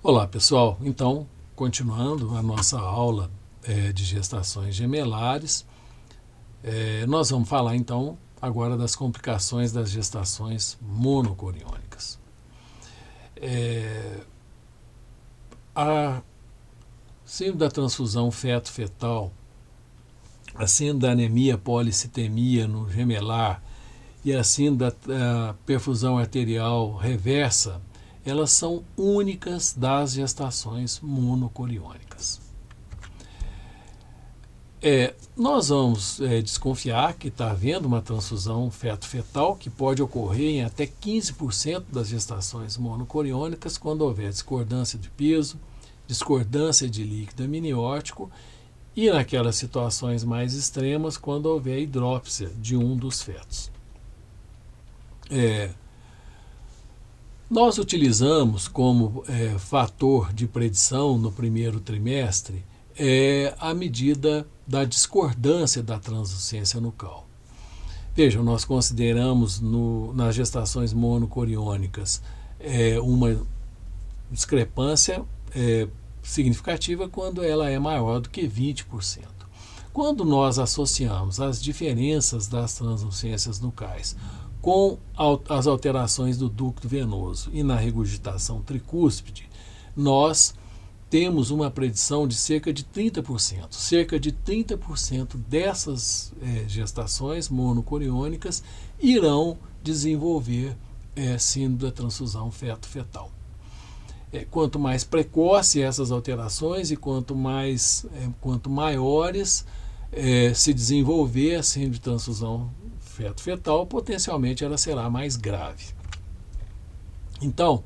Olá pessoal, então continuando a nossa aula de gestações gemelares, nós vamos falar então agora das complicações das gestações monocoriônicas. A síndrome da transfusão feto-fetal, a síndrome da anemia policitemia no gemelar e a síndrome da perfusão arterial reversa, elas são únicas das gestações monocoriônicas. Nós vamos desconfiar que está havendo uma transfusão feto-fetal que pode ocorrer em até 15% das gestações monocoriônicas quando houver discordância de peso, discordância de líquido amniótico e naquelas situações mais extremas quando houver hidrópsia de um dos fetos. Nós utilizamos como fator de predição no primeiro trimestre a medida da discordância da translucência nucal. Vejam, nós consideramos nas gestações monocoriônicas uma discrepância significativa quando ela é maior do que 20%. Quando nós associamos as diferenças das translucências nucais com as alterações do ducto venoso e na regurgitação tricúspide, nós temos uma predição de cerca de 30%. Cerca de 30% dessas gestações monocoriônicas irão desenvolver síndrome da transfusão feto-fetal. Quanto mais precoce essas alterações e quanto maiores se desenvolver a síndrome de transfusão feto-fetal, potencialmente ela será mais grave. Então,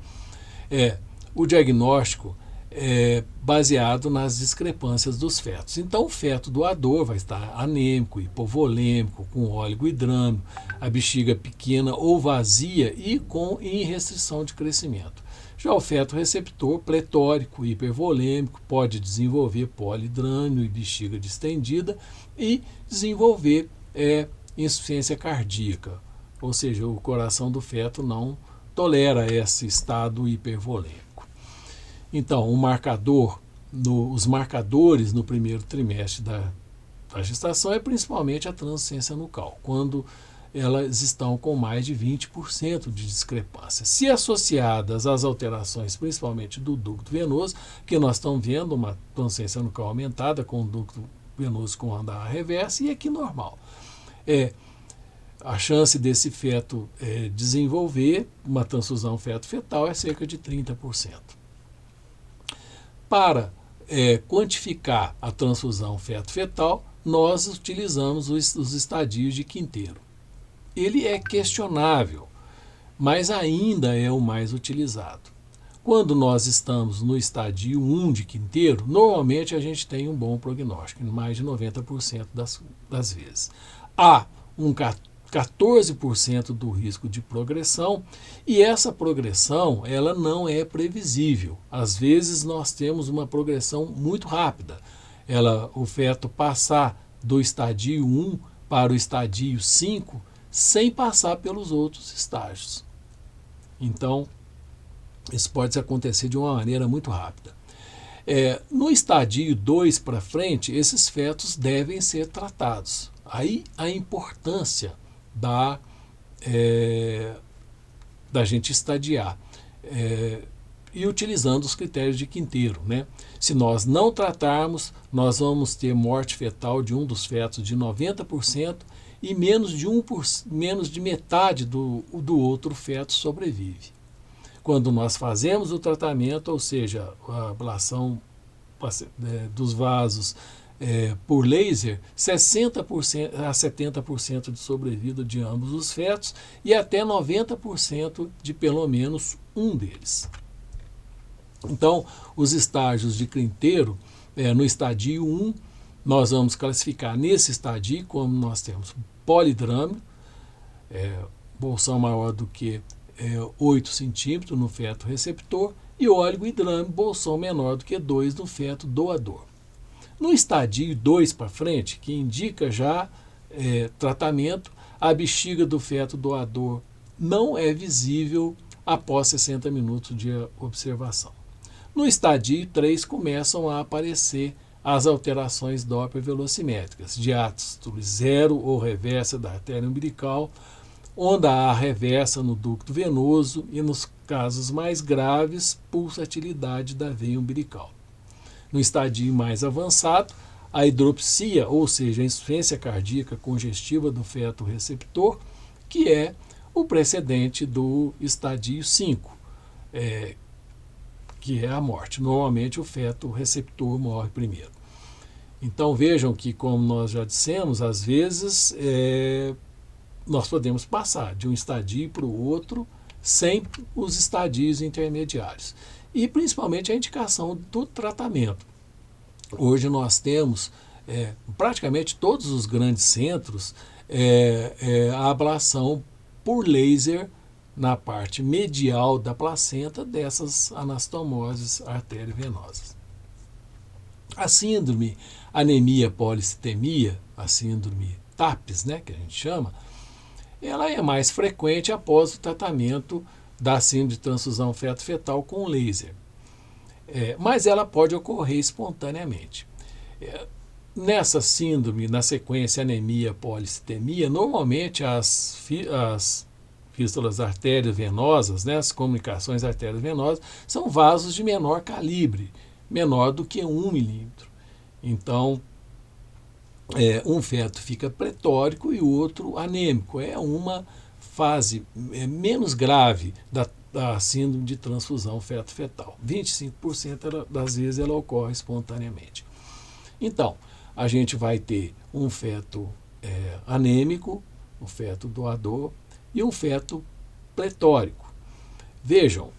o diagnóstico é baseado nas discrepâncias dos fetos. Então, o feto doador vai estar anêmico, hipovolêmico, com óligohidrâmio, a bexiga pequena ou vazia e em restrição de crescimento. Já o feto receptor, pletórico, hipervolêmico, pode desenvolver polihidrâmio e bexiga distendida e desenvolver insuficiência cardíaca, ou seja, o coração do feto não tolera esse estado hipervolêmico. Então, os marcadores no primeiro trimestre da gestação é principalmente a translucência nucal, quando elas estão com mais de 20% de discrepância. Se associadas às alterações, principalmente do ducto venoso, que nós estamos vendo uma translucência nucal aumentada com o ducto venoso com andar reversa e aqui normal. A chance desse feto desenvolver uma transfusão feto-fetal é cerca de 30%. Para quantificar a transfusão feto-fetal, nós utilizamos os estadios de Quinteiro. Ele é questionável, mas ainda é o mais utilizado. Quando nós estamos no estadio 1 de Quinteiro, normalmente a gente tem um bom prognóstico, em mais de 90% das vezes. Há um 14% do risco de progressão, e essa progressão ela não é previsível. Às vezes nós temos uma progressão muito rápida. O feto passar do estadio 1 para o estadio 5 sem passar pelos outros estágios. Então, isso pode acontecer de uma maneira muito rápida. No estadio 2 para frente, esses fetos devem ser tratados. Aí a importância da gente estadiar e utilizando os critérios de Quinteiro. Se nós não tratarmos, nós vamos ter morte fetal de um dos fetos de 90% e menos de metade do outro feto sobrevive. Quando nós fazemos o tratamento, ou seja, a ablação dos vasos por laser, 60% a 70% de sobrevida de ambos os fetos e até 90% de pelo menos um deles. Então, os estágios de Quinteiro, no estadio 1, nós vamos classificar nesse estadio como nós temos polihidrâmio, bolsão maior do que 8 centímetros no feto receptor, e óligohidrâmio, bolsão menor do que 2 no feto doador. No estadio 2 para frente, que indica já tratamento, a bexiga do feto doador não é visível após 60 minutos de observação. No estadio 3 começam a aparecer as alterações doppler-velocimétricas, diástole zero ou reversa da artéria umbilical, onda A reversa no ducto venoso e, nos casos mais graves, pulsatilidade da veia umbilical. No estadio mais avançado, a hidropsia, ou seja, a insuficiência cardíaca congestiva do feto receptor, que é o precedente do estadio 5, que é a morte. Normalmente o feto receptor morre primeiro. Então vejam que, como nós já dissemos, às vezes nós podemos passar de um estadio para o outro sem os estadios intermediários. E principalmente a indicação do tratamento. Hoje nós temos praticamente todos os grandes centros a ablação por laser na parte medial da placenta dessas anastomoses arteriovenosas. A síndrome anemia policitemia, a síndrome TAPS, que a gente chama, ela é mais frequente após o tratamento da síndrome de transfusão feto-fetal com laser. Mas ela pode ocorrer espontaneamente. Nessa síndrome, na sequência anemia policitemia, normalmente as fístulas arteriovenosas, as comunicações arteriovenosas, são vasos de menor calibre, menor do que 1 milímetro. Então, um feto fica pletórico e o outro anêmico. É uma fase menos grave da síndrome de transfusão feto-fetal. 25% das vezes ela ocorre espontaneamente. Então, a gente vai ter um feto anêmico, um feto doador e um feto pletórico. Vejam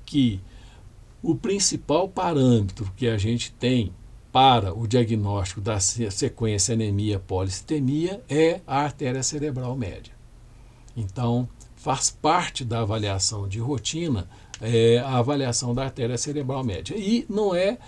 que o principal parâmetro que a gente tem para o diagnóstico da sequência anemia policitemia é a artéria cerebral média. Então, faz parte da avaliação de rotina a avaliação da artéria cerebral média. E não é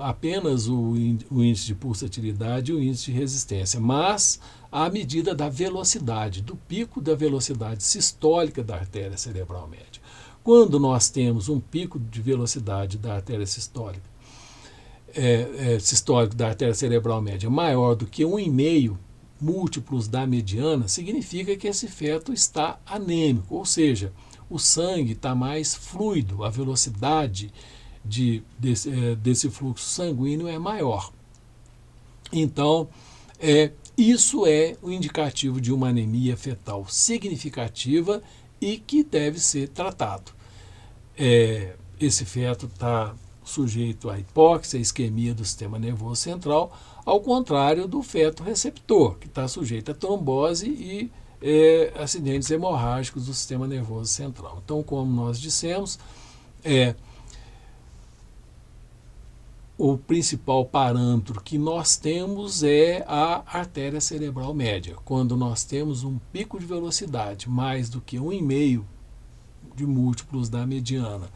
apenas o índice de pulsatilidade e o índice de resistência, mas a medida da velocidade, do pico da velocidade sistólica da artéria cerebral média. Quando nós temos um pico de velocidade da artéria sistólica da artéria cerebral média maior do que 1,5 múltiplos da mediana, significa que esse feto está anêmico, ou seja, o sangue está mais fluido, a velocidade desse fluxo sanguíneo é maior. Então, isso é o indicativo de uma anemia fetal significativa e que deve ser tratado. Esse feto está sujeito à hipóxia, à isquemia do sistema nervoso central, ao contrário do feto receptor, que está sujeito a trombose e acidentes hemorrágicos do sistema nervoso central. Então, como nós dissemos, o principal parâmetro que nós temos é a artéria cerebral média. Quando nós temos um pico de velocidade mais do que 1,5 de múltiplos da mediana,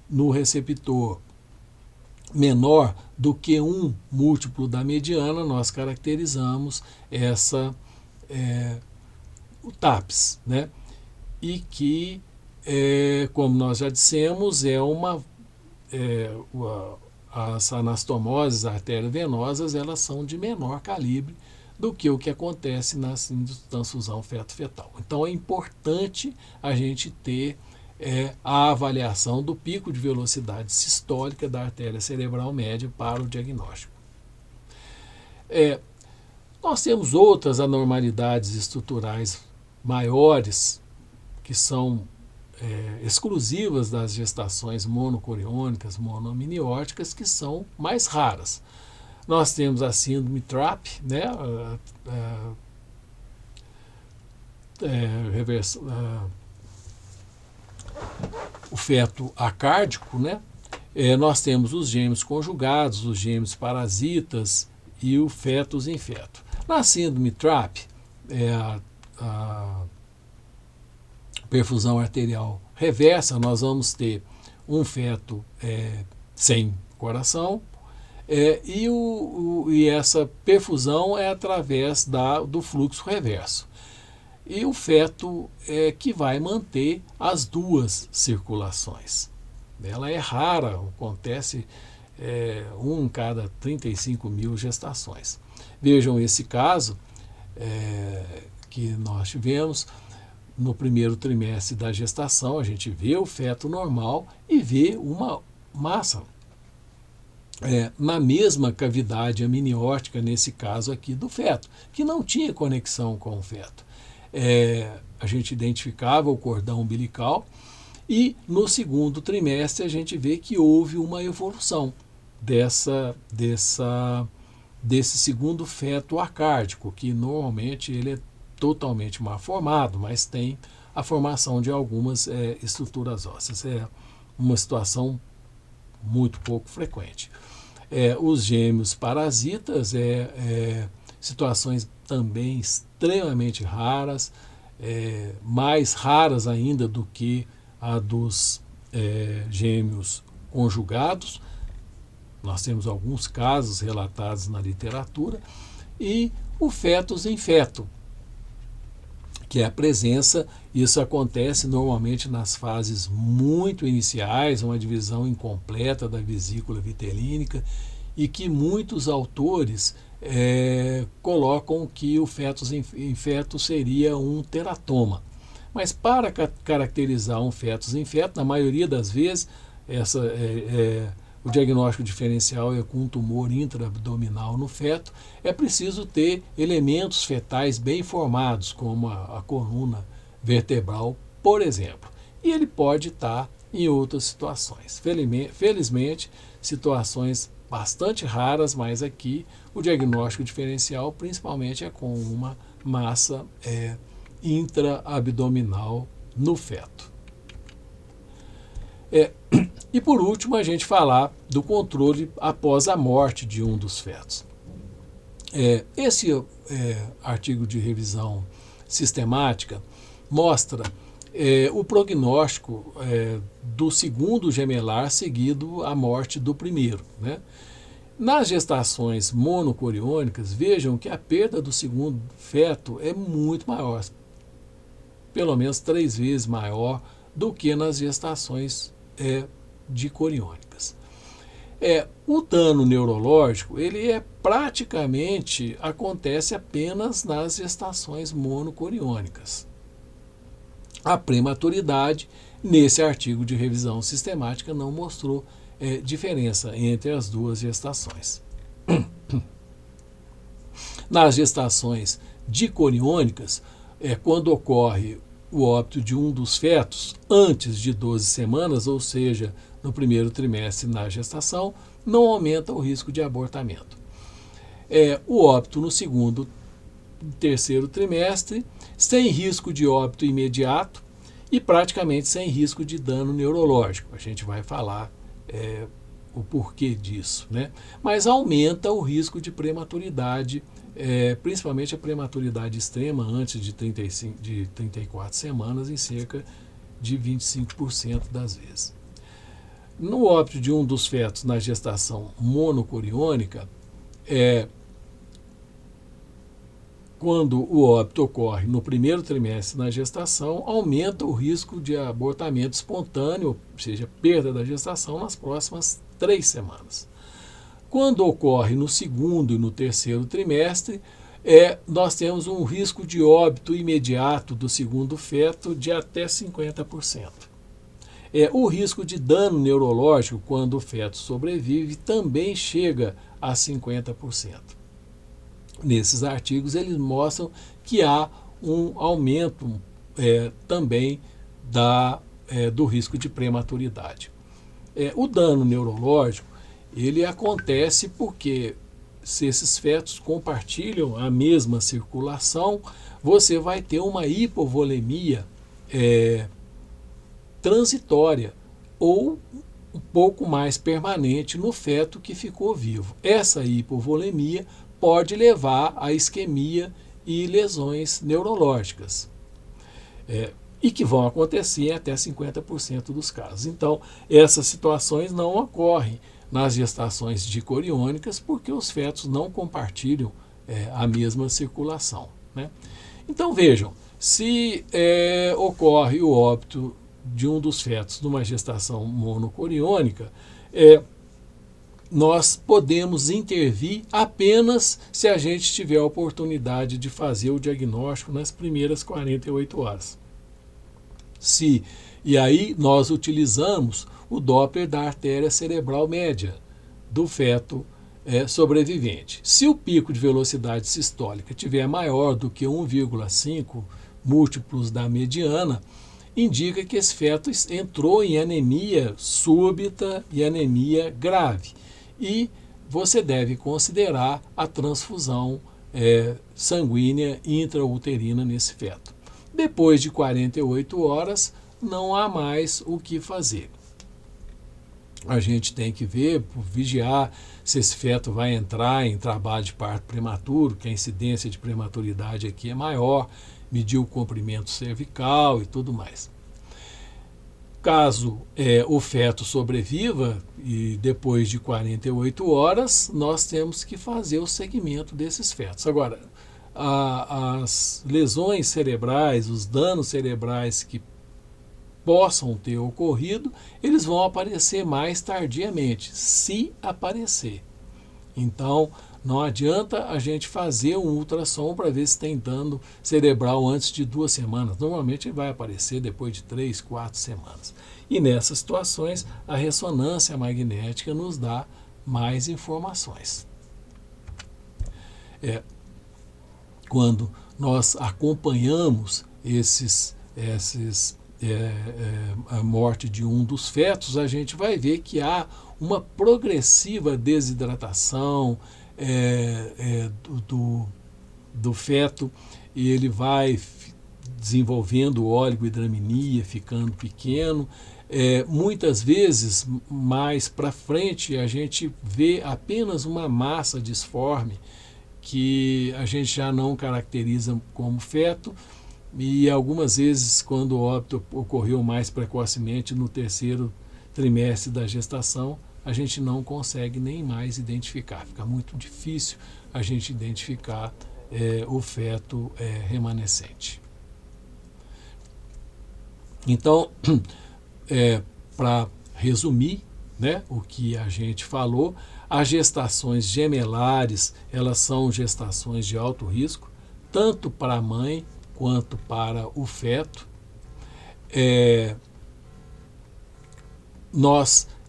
no receptor menor do que 1 múltiplo da mediana, nós caracterizamos o TAPS, e que, como nós já dissemos, as anastomoses arteriovenosas, elas são de menor calibre do que o que acontece na síndrome de transfusão feto-fetal. Então é importante a gente ter a avaliação do pico de velocidade sistólica da artéria cerebral média para o diagnóstico. Nós temos outras anormalidades estruturais maiores que são exclusivas das gestações monocoriônicas, monoamnióticas, que são mais raras. Nós temos a síndrome TRAP, o feto acárdico, nós temos os gêmeos conjugados, os gêmeos parasitas e o fetus em feto. Na síndrome TRAP, a perfusão arterial reversa, nós vamos ter um feto sem coração, e essa perfusão é através do fluxo reverso. E o feto que vai manter as duas circulações. Ela é rara, acontece um em cada 35 mil gestações. Vejam esse caso que nós tivemos no primeiro trimestre da gestação. A gente vê o feto normal e vê uma massa na mesma cavidade amniótica, nesse caso aqui do feto, que não tinha conexão com o feto. A gente identificava o cordão umbilical e no segundo trimestre a gente vê que houve uma evolução desse segundo feto acárdico, que normalmente ele é totalmente mal formado, mas tem a formação de algumas estruturas ósseas. É uma situação muito pouco frequente. Os gêmeos parasitas, situações também extremamente raras, mais raras ainda do que a dos gêmeos conjugados. Nós temos alguns casos relatados na literatura. E o fetus em feto, que é a presença, isso acontece normalmente nas fases muito iniciais, uma divisão incompleta da vesícula vitelínica, e que muitos autores colocam que o fetus em feto seria um teratoma. Mas para caracterizar um fetus em feto, na maioria das vezes, o diagnóstico diferencial é com um tumor intraabdominal no feto. É preciso ter elementos fetais bem formados, como a coluna vertebral, por exemplo. E ele pode estar em outras situações. Felizmente, situações bastante raras, mas aqui o diagnóstico diferencial principalmente é com uma massa intraabdominal no feto. E por último, a gente falar do controle após a morte de um dos fetos. Esse artigo de revisão sistemática mostra o prognóstico do segundo gemelar seguido à morte do primeiro, né? Nas gestações monocoriônicas, vejam que a perda do segundo feto é muito maior, pelo menos 3 vezes maior do que nas gestações dicoriônicas. O dano neurológico, ele praticamente acontece apenas nas gestações monocoriônicas. A prematuridade, nesse artigo de revisão sistemática, não mostrou diferença entre as duas gestações. Nas gestações dicoriônicas, quando ocorre o óbito de um dos fetos antes de 12 semanas, ou seja, no primeiro trimestre na gestação, não aumenta o risco de abortamento. O óbito no segundo e terceiro trimestre, sem risco de óbito imediato e praticamente sem risco de dano neurológico. A gente vai falar o porquê disso, né? Mas aumenta o risco de prematuridade, principalmente a prematuridade extrema antes de 34 semanas, em cerca de 25% das vezes. No óbito de um dos fetos na gestação monocoriônica, quando o óbito ocorre no primeiro trimestre na gestação, aumenta o risco de abortamento espontâneo, ou seja, perda da gestação nas próximas 3 semanas. Quando ocorre no segundo e no terceiro trimestre, nós temos um risco de óbito imediato do segundo feto de até 50%. O risco de dano neurológico, quando o feto sobrevive, também chega a 50%. Nesses artigos, eles mostram que há um aumento também do risco de prematuridade. O dano neurológico, ele acontece porque, se esses fetos compartilham a mesma circulação, você vai ter uma hipovolemia transitória ou um pouco mais permanente no feto que ficou vivo. Essa hipovolemia pode levar à isquemia e lesões neurológicas, e que vão acontecer em até 50% dos casos. Então, essas situações não ocorrem nas gestações dicoriônicas porque os fetos não compartilham a mesma circulação, né? Então, vejam, se ocorre o óbito de um dos fetos numa gestação monocoriônica, nós podemos intervir apenas se a gente tiver a oportunidade de fazer o diagnóstico nas primeiras 48 horas. E aí nós utilizamos o Doppler da artéria cerebral média do feto sobrevivente. Se o pico de velocidade sistólica tiver maior do que 1,5 múltiplos da mediana, indica que esse feto entrou em anemia súbita e anemia grave. E você deve considerar a transfusão sanguínea intrauterina nesse feto. Depois de 48 horas, não há mais o que fazer. A gente tem que vigiar se esse feto vai entrar em trabalho de parto prematuro, que a incidência de prematuridade aqui é maior, medir o comprimento cervical e tudo mais. Caso o feto sobreviva e depois de 48 horas, nós temos que fazer o segmento desses fetos. Agora, as lesões cerebrais, os danos cerebrais que possam ter ocorrido, eles vão aparecer mais tardiamente, se aparecer. Então, não adianta a gente fazer um ultrassom para ver se tem dano cerebral antes de 2 semanas. Normalmente ele vai aparecer depois de 3, 4 semanas. E nessas situações, a ressonância magnética nos dá mais informações. Quando nós acompanhamos a morte de um dos fetos, a gente vai ver que há uma progressiva desidratação do feto, e ele vai desenvolvendo oligohidramninia, ficando pequeno. Muitas vezes, mais para frente, a gente vê apenas uma massa disforme que a gente já não caracteriza como feto, e algumas vezes, quando o óbito ocorreu mais precocemente no 3º trimestre da gestação, a gente não consegue nem mais identificar. Fica muito difícil a gente identificar o feto remanescente. Então, para resumir, o que a gente falou, as gestações gemelares, elas são gestações de alto risco, tanto para a mãe quanto para o feto.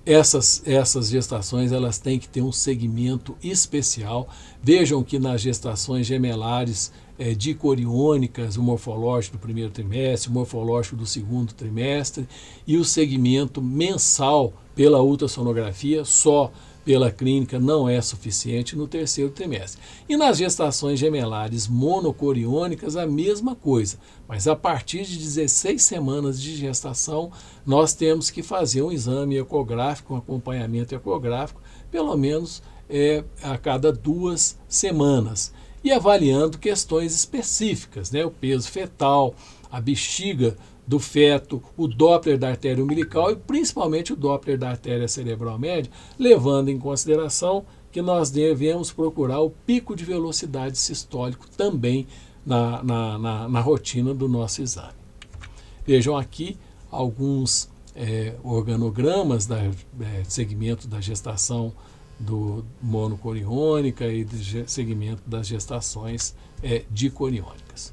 Essas gestações, elas têm que ter um segmento especial. Vejam que nas gestações gemelares dicoriônicas, o morfológico do 1º trimestre, o morfológico do 2º trimestre, e o segmento mensal pela ultrassonografia, só pela clínica, não é suficiente no 3º trimestre. E nas gestações gemelares monocoriônicas, a mesma coisa, mas a partir de 16 semanas de gestação, nós temos que fazer um exame ecográfico, um acompanhamento ecográfico, pelo menos a cada 2 semanas, e avaliando questões específicas, o peso fetal, a bexiga do feto, o Doppler da artéria umbilical e principalmente o Doppler da artéria cerebral média, levando em consideração que nós devemos procurar o pico de velocidade sistólico também na rotina do nosso exame. Vejam aqui alguns organogramas de segmento da gestação do monocoriônica e de segmento das gestações dicoriônicas.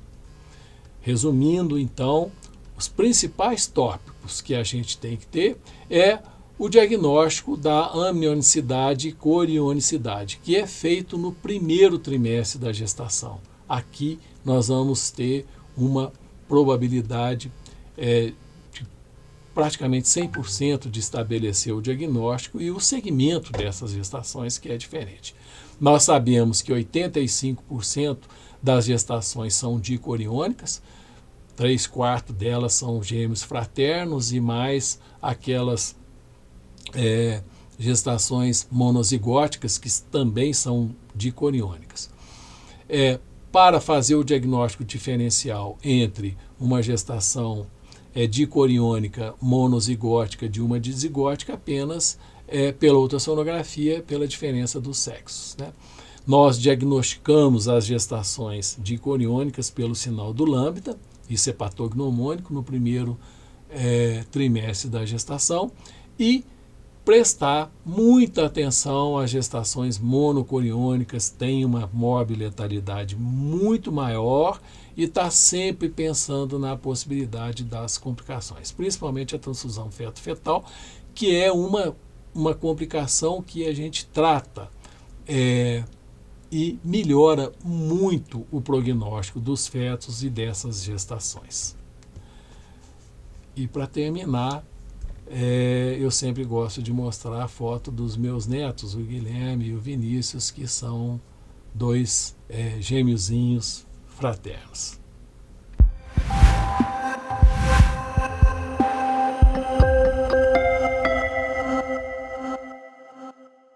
Resumindo, então, os principais tópicos que a gente tem que ter o diagnóstico da amnionicidade e corionicidade, que é feito no 1º trimestre da gestação. Aqui nós vamos ter uma probabilidade de praticamente 100% de estabelecer o diagnóstico e o segmento dessas gestações, que é diferente. Nós sabemos que 85% das gestações são dicoriônicas, 3/4 delas são gêmeos fraternos e mais aquelas gestações monozigóticas que também são dicoriônicas. Para fazer o diagnóstico diferencial entre uma gestação dicoriônica monozigótica de uma dizigótica, apenas pela ultrassonografia, pela diferença dos sexos. Nós diagnosticamos as gestações dicoriônicas pelo sinal do lambda, isso é patognomônico no 1º trimestre da gestação e prestar muita atenção às gestações monocoriônicas, tem uma morbi-letalidade muito maior e está sempre pensando na possibilidade das complicações, principalmente a transfusão feto-fetal, que é uma complicação que a gente trata e melhora muito o prognóstico dos fetos e dessas gestações. E para terminar, eu sempre gosto de mostrar a foto dos meus netos, o Guilherme e o Vinícius, que são dois gêmeozinhos fraternos.